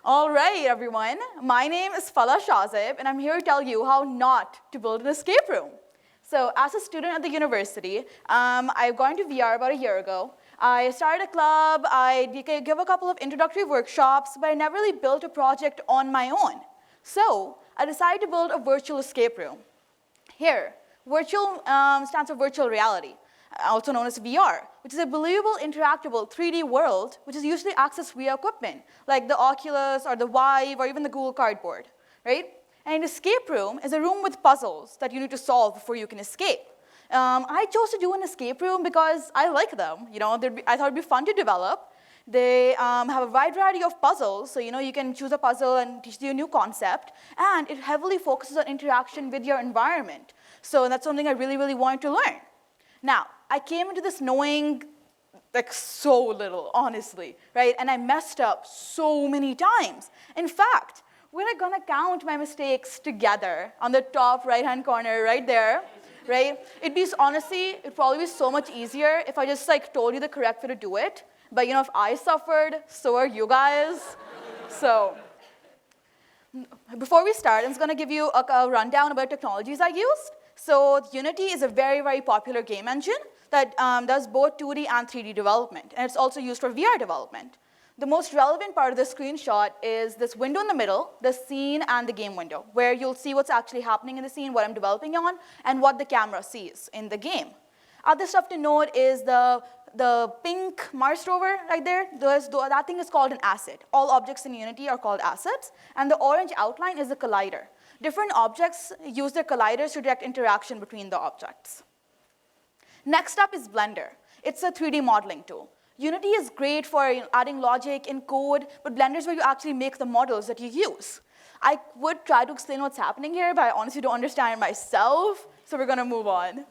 All right, everyone. My name is Fala Shazib, and I'm here to tell you how not to build an escape room. So as a student at the university, I got into VR about a year ago. I started a club, I give a couple of introductory workshops, but I never really built a project on my own. So I decided to build a virtual escape room. Here, virtual stands for virtual reality, also known as VR, which is a believable, interactable 3D world, which is usually accessed via equipment, like the Oculus or the Vive or even the Google Cardboard, right? And an escape room is a room with puzzles that you need to solve before you can escape. I chose to do an escape room because I like them. I thought it'd be fun to develop. They have a wide variety of puzzles, so you can choose a puzzle and teach you a new concept, and it heavily focuses on interaction with your environment. So that's something I really, really wanted to learn. Now, I came into this knowing like so little, honestly, right? And I messed up so many times. In fact, we're gonna count my mistakes together on the top right-hand corner right there, right? It'd probably be so much easier if I just told you the correct way to do it. But if I suffered, so are you guys. So before we start, I'm just gonna give you a rundown about technologies I used. So Unity is a very, very popular game engine that does both 2D and 3D development, and it's also used for VR development. The most relevant part of the screenshot is this window in the middle, the scene and the game window, where you'll see what's actually happening in the scene, what I'm developing on, and what the camera sees in the game. Other stuff to note is the pink Mars rover right there. That thing is called an asset. All objects in Unity are called assets, and the orange outline is a collider. Different objects use their colliders to direct interaction between the objects. Next up is Blender. It's a 3D modeling tool. Unity is great for adding logic in code, but Blender is where you actually make the models that you use. I would try to explain what's happening here, but I honestly don't understand it myself, so we're gonna move on.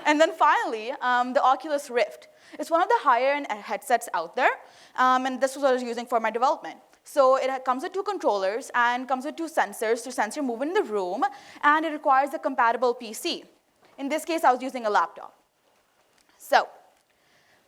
And then finally, the Oculus Rift. It's one of the higher-end headsets out there, and this was what I was using for my development. So it comes with 2 controllers and comes with 2 sensors to sense your movement in the room, and it requires a compatible PC. In this case, I was using a laptop. So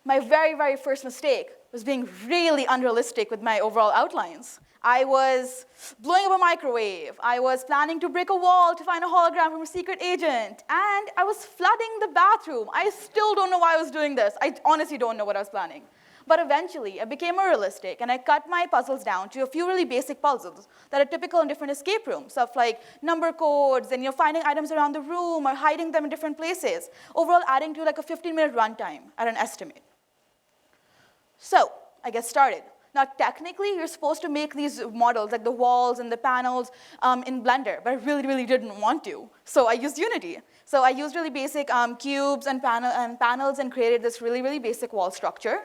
my very, very first mistake was being really unrealistic with my overall outlines. I was blowing up a microwave. I was planning to break a wall to find a hologram from a secret agent. And I was flooding the bathroom. I still don't know why I was doing this. I honestly don't know what I was planning. But eventually, I became more realistic, and I cut my puzzles down to a few really basic puzzles that are typical in different escape rooms, stuff like number codes, and finding items around the room, or hiding them in different places, overall adding to a 15-minute runtime at an estimate. So I get started. Now, technically, you're supposed to make these models, like the walls and the panels, in Blender, but I really, really didn't want to. So I used Unity. So I used really basic cubes and panels and created this really, really basic wall structure.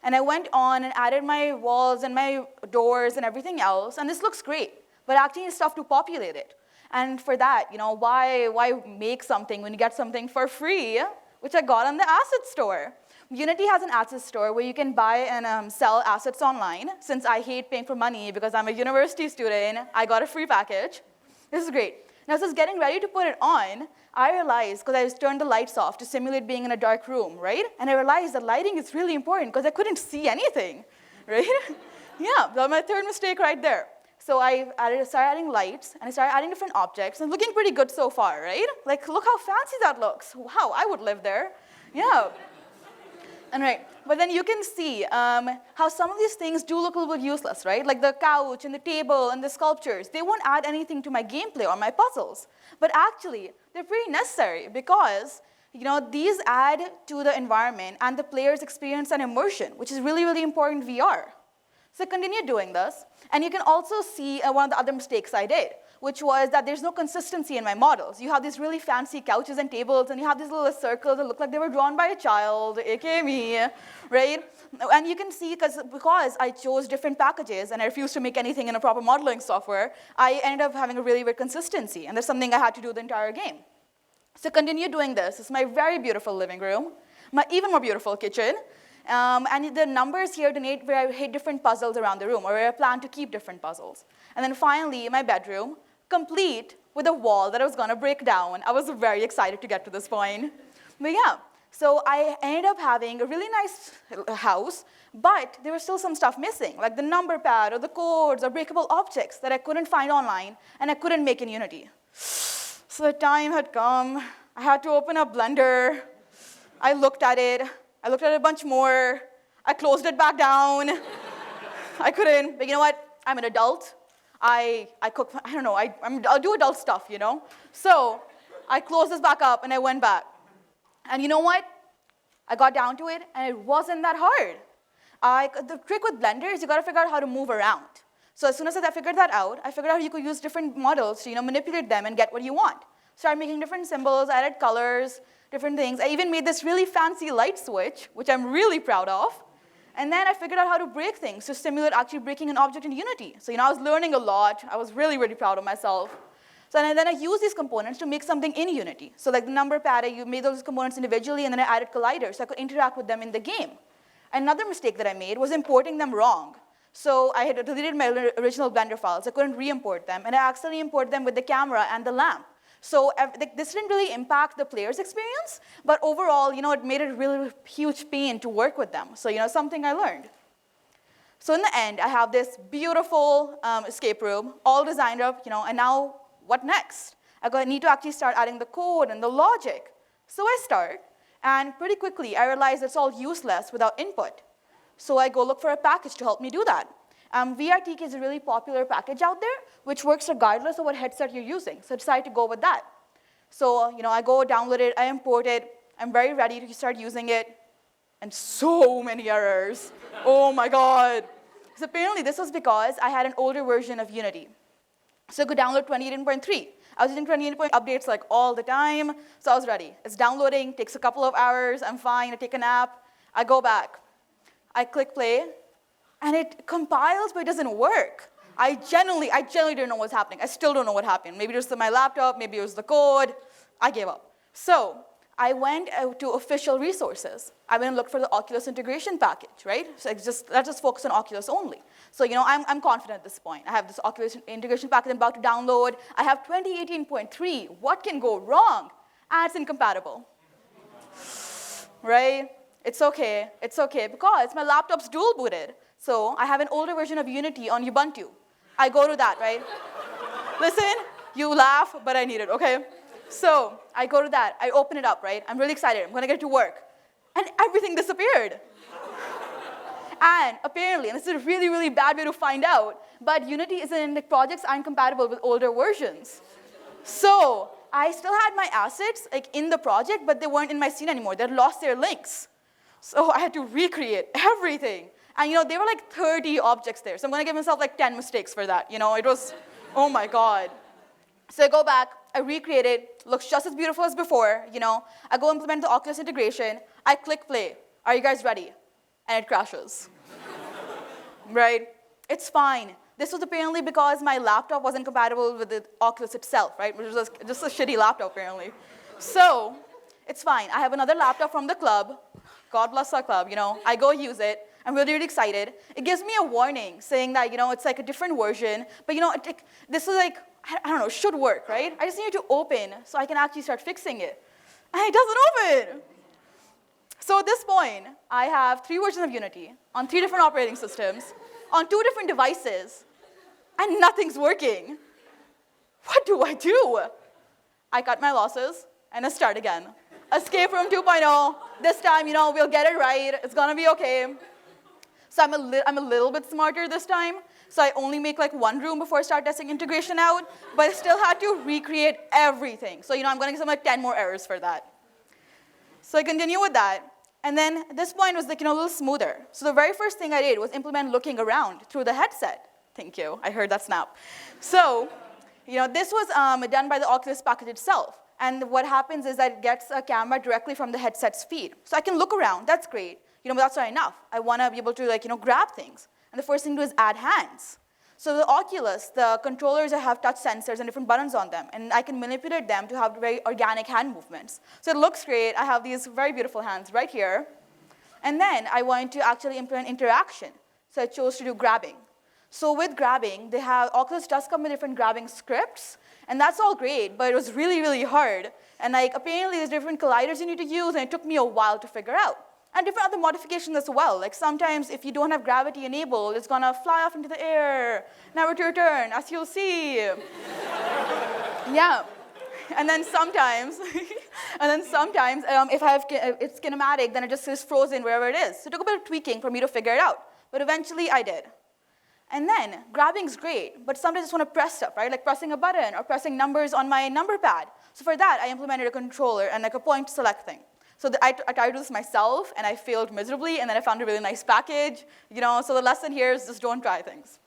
And I went on and added my walls and my doors and everything else, and this looks great, but actually it's tough to populate it. And for that, why make something when you get something for free, which I got on the asset store. Unity has an asset store where you can buy and sell assets online. Since I hate paying for money because I'm a university student, I got a free package. This is great. Now, as I was getting ready to put it on, I realized, because I turned the lights off to simulate being in a dark room, right? And I realized that lighting is really important because I couldn't see anything, right? Yeah, that's my third mistake right there. So I started adding lights, and I started adding different objects, and looking pretty good so far, right? Look how fancy that looks. Wow, I would live there. Yeah. And right, but then you can see how some of these things do look a little bit useless, right? Like the couch and the table and the sculptures. They won't add anything to my gameplay or my puzzles. But actually, they're pretty necessary because these add to the environment and the player's experience and immersion, which is really, really important in VR. So I continued doing this, and you can also see one of the other mistakes I did, which was that there's no consistency in my models. You have these really fancy couches and tables, and you have these little circles that look like they were drawn by a child, aka me, right? And you can see, because I chose different packages and I refused to make anything in a proper modeling software, I ended up having a really weird consistency, and that's something I had to do the entire game. So continue doing this. This is my very beautiful living room, my even more beautiful kitchen, and the numbers here denote where I hid different puzzles around the room, or where I plan to keep different puzzles. And then finally, my bedroom, complete with a wall that I was going to break down. I was very excited to get to this point. But yeah, So I ended up having a really nice house, but there was still some stuff missing, like the number pad or the codes or breakable objects that I couldn't find online and I couldn't make in Unity. So the time had come. I had to open up Blender. I looked at it. I looked at it a bunch more. I closed it back down. I couldn't, but you know what? I'm an adult. I cook, I don't know, I'll do adult stuff, you know? So I closed this back up and I went back. And you know what? I got down to it and it wasn't that hard. The trick with Blender is you gotta figure out how to move around. So as soon as I figured that out, I figured out you could use different models to manipulate them and get what you want. Started making different symbols, I added colors, different things. I even made this really fancy light switch, which I'm really proud of. And then I figured out how to break things to simulate actually breaking an object in Unity. So I was learning a lot. I was really, really proud of myself. So then I used these components to make something in Unity. So like the number pad, I made those components individually, and then I added colliders so I could interact with them in the game. Another mistake that I made was importing them wrong. So I had deleted my original Blender files. I couldn't re-import them, and I accidentally imported them with the camera and the lamp. So this didn't really impact the player's experience, but overall, it made it a really huge pain to work with them. So something I learned. So in the end, I have this beautiful escape room, all designed up, and now what next? I need to actually start adding the code and the logic. So I start, and pretty quickly, I realize it's all useless without input. So I go look for a package to help me do that. VRTK is a really popular package out there, which works regardless of what headset you're using. So I decided to go with that. So I go download it, I import it, I'm very ready to start using it, and so many errors. Oh my God. So apparently this was because I had an older version of Unity. So I could download 28.3. I was using 28.3 updates like all the time, so I was ready. It's downloading, takes a couple of hours, I'm fine, I take a nap, I go back. I click play, and it compiles, but it doesn't work. I genuinely didn't know what's happening. I still don't know what happened. Maybe it was my laptop, maybe it was the code. I gave up. So I went to official resources. I went and looked for the Oculus integration package, right? So let's just focus on Oculus only. So I'm confident at this point. I have this Oculus integration package I'm about to download. I have 2018.3. What can go wrong? And it's incompatible, right? It's okay, because my laptop's dual booted. So I have an older version of Unity on Ubuntu. I go to that, right? Listen, you laugh, but I need it, okay? So I go to that, I open it up, right? I'm really excited, I'm gonna get to work. And everything disappeared. And apparently, and this is a really, really bad way to find out, but Unity projects aren't compatible with older versions. So I still had my assets in the project, but they weren't in my scene anymore. They'd lost their links. So I had to recreate everything. And there were 30 objects there. So I'm gonna give myself 10 mistakes for that. It was, oh my God. So I go back, I recreate it, looks just as beautiful as before, I go implement the Oculus integration, I click play. Are you guys ready? And it crashes. Right? It's fine. This was apparently because my laptop wasn't compatible with the Oculus itself, right? Which was just a shitty laptop, apparently. So it's fine. I have another laptop from the club. God bless our club, I go use it. I'm really, really excited. It gives me a warning saying that, it's a different version, but this is I don't know, should work, right? I just need it to open so I can actually start fixing it. And it doesn't open. So at this point, I have 3 versions of Unity on 3 different operating systems, on 2 different devices, and nothing's working. What do I do? I cut my losses, and I start again. Escape Room 2.0. This time, we'll get it right. It's gonna be okay. So I'm a little bit smarter this time. So I only make 1 room before I start testing integration out, but I still had to recreate everything. So I'm gonna get some 10 more errors for that. So I continue with that. And then at this point was a little smoother. So the very first thing I did was implement looking around through the headset. Thank you, I heard that snap. So this was done by the Oculus package itself. And what happens is that it gets a camera directly from the headset's feed. So I can look around, that's great. But that's not enough. I want to be able to grab things. And the first thing to do is add hands. So the Oculus, the controllers have touch sensors and different buttons on them, and I can manipulate them to have very organic hand movements. So it looks great. I have these very beautiful hands right here. And then I want to actually implement interaction. So I chose to do grabbing. So with grabbing, Oculus does come with different grabbing scripts, and that's all great, but it was really, really hard. And apparently there's different colliders you need to use, and it took me a while to figure out. And different other modifications as well. Like sometimes if you don't have gravity enabled, it's gonna fly off into the air, never to return, as you'll see. Yeah. And then sometimes, if it's kinematic, then it just is frozen wherever it is. So it took a bit of tweaking for me to figure it out. But eventually I did. And then grabbing's great, but sometimes I just want to press stuff, right? Like pressing a button or pressing numbers on my number pad. So for that, I implemented a controller and like a point select thing. So I tried to do this myself, and I failed miserably, and then I found a really nice package. So the lesson here is just don't try things.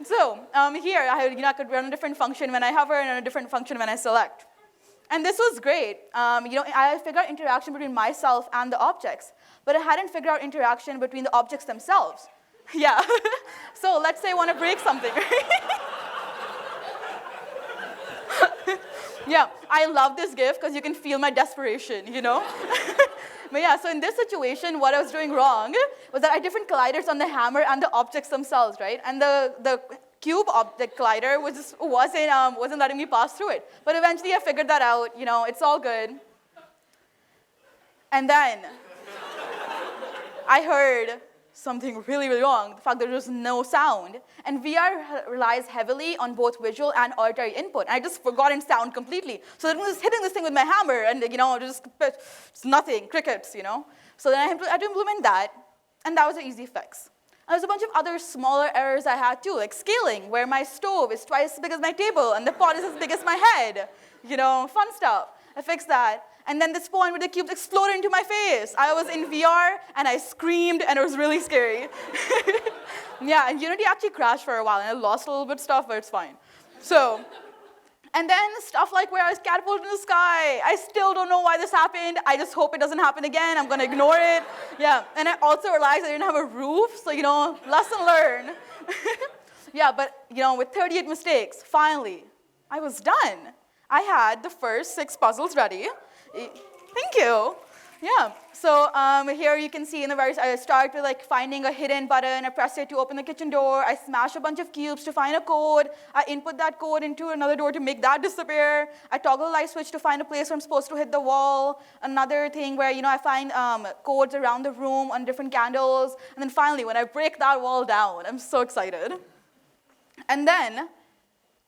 So here, I could run a different function when I hover and a different function when I select. And this was great. I figured out interaction between myself and the objects, but I hadn't figured out interaction between the objects themselves. Yeah. So let's say I want to break something. Yeah, I love this GIF because you can feel my desperation, But yeah, so in this situation, what I was doing wrong was that I had different colliders on the hammer and the objects themselves, right? And the cube object collider wasn't letting me pass through it. But eventually I figured that out, it's all good. And then I heard something really, really wrong, the fact that there was no sound. And VR relies heavily on both visual and auditory input. And I just forgotten sound completely. So I was hitting this thing with my hammer, and it's nothing, crickets, So then I had to implement that, and that was an easy fix. And there's a bunch of other smaller errors I had too, like scaling, where my stove is twice as big as my table, and the pot is as big as my head. Fun stuff. I fixed that. And then this point where the cubes exploded into my face. I was in VR, and I screamed, and it was really scary. Yeah, and Unity actually crashed for a while, and I lost a little bit of stuff, but it's fine. So, and then stuff like where I was catapulted in the sky. I still don't know why this happened. I just hope it doesn't happen again. I'm going to ignore it. Yeah, and I also realized I didn't have a roof, so, lesson learned. Yeah, but, with 38 mistakes, finally, I was done. I had the first 6 puzzles ready. Thank you. Yeah. So here you can see I start with finding a hidden button. I press it to open the kitchen door. I smash a bunch of cubes to find a code. I input that code into another door to make that disappear. I toggle the light switch to find a place where I'm supposed to hit the wall. Another thing where I find codes around the room on different candles. And then finally, when I break that wall down, I'm so excited. And then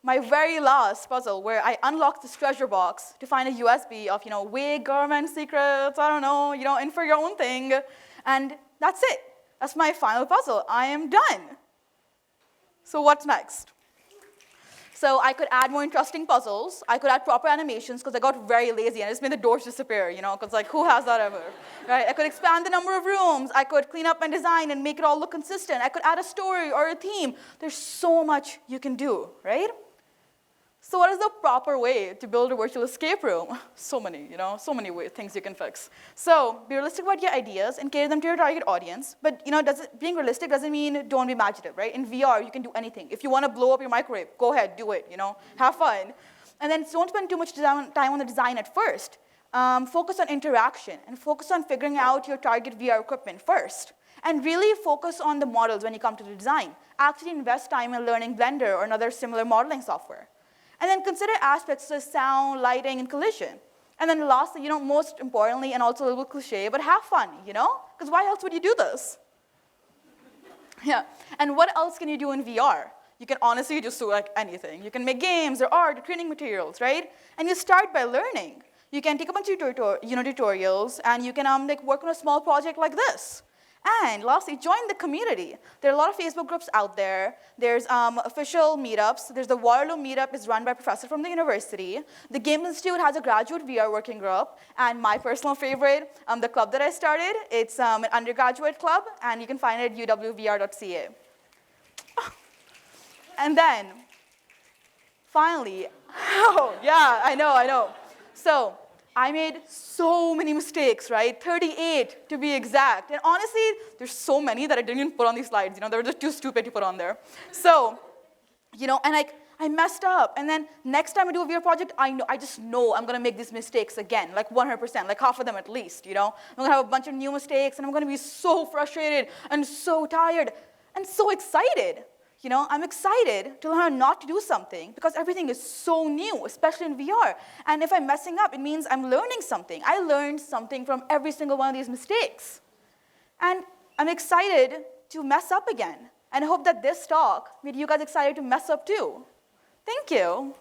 my very last puzzle, where I unlocked this treasure box to find a USB of, vague government secrets, I don't know, in for your own thing. And that's it. That's my final puzzle. I am done. So what's next? So I could add more interesting puzzles. I could add proper animations, because I got very lazy, and I just made the doors disappear, because who has that ever? Right? I could expand the number of rooms. I could clean up my design and make it all look consistent. I could add a story or a theme. There's so much you can do, right? So what is the proper way to build a virtual escape room? So many, things you can fix. So be realistic about your ideas and cater them to your target audience. But being realistic doesn't mean don't be imaginative, right? In VR, you can do anything. If you want to blow up your microwave, go ahead, do it, have fun. And then don't spend too much time on the design at first. Focus on interaction, and focus on figuring out your target VR equipment first. And really focus on the models when you come to the design. Actually invest time in learning Blender or another similar modeling software. And then consider aspects such as sound, lighting, and collision. And then lastly, most importantly, and also a little cliche, but have fun, Because why else would you do this? Yeah. And what else can you do in VR? You can honestly just do anything. You can make games or art or training materials, right? And you start by learning. You can take a bunch of tutorials, and you can work on a small project like this. And lastly, join the community. There are a lot of Facebook groups out there. There's official meetups. There's the Waterloo meetup. It's run by a professor from the university. The Game Institute has a graduate VR working group. And my personal favorite, the club that I started, it's an undergraduate club, and you can find it at uwvr.ca. And then, finally, oh, yeah, I know. So I made so many mistakes, right? 38 to be exact. And honestly, there's so many that I didn't even put on these slides. They were just too stupid to put on there. So, and I messed up. And then next time I do a VR project, I just know I'm going to make these mistakes again, 100%, half of them at least, I'm going to have a bunch of new mistakes, and I'm going to be so frustrated and so tired. and so excited. You know, I'm excited to learn not to do something because everything is so new, especially in VR. And if I'm messing up, it means I'm learning something. I learned something from every single one of these mistakes. And I'm excited to mess up again. And I hope that this talk made you guys excited to mess up too. Thank you.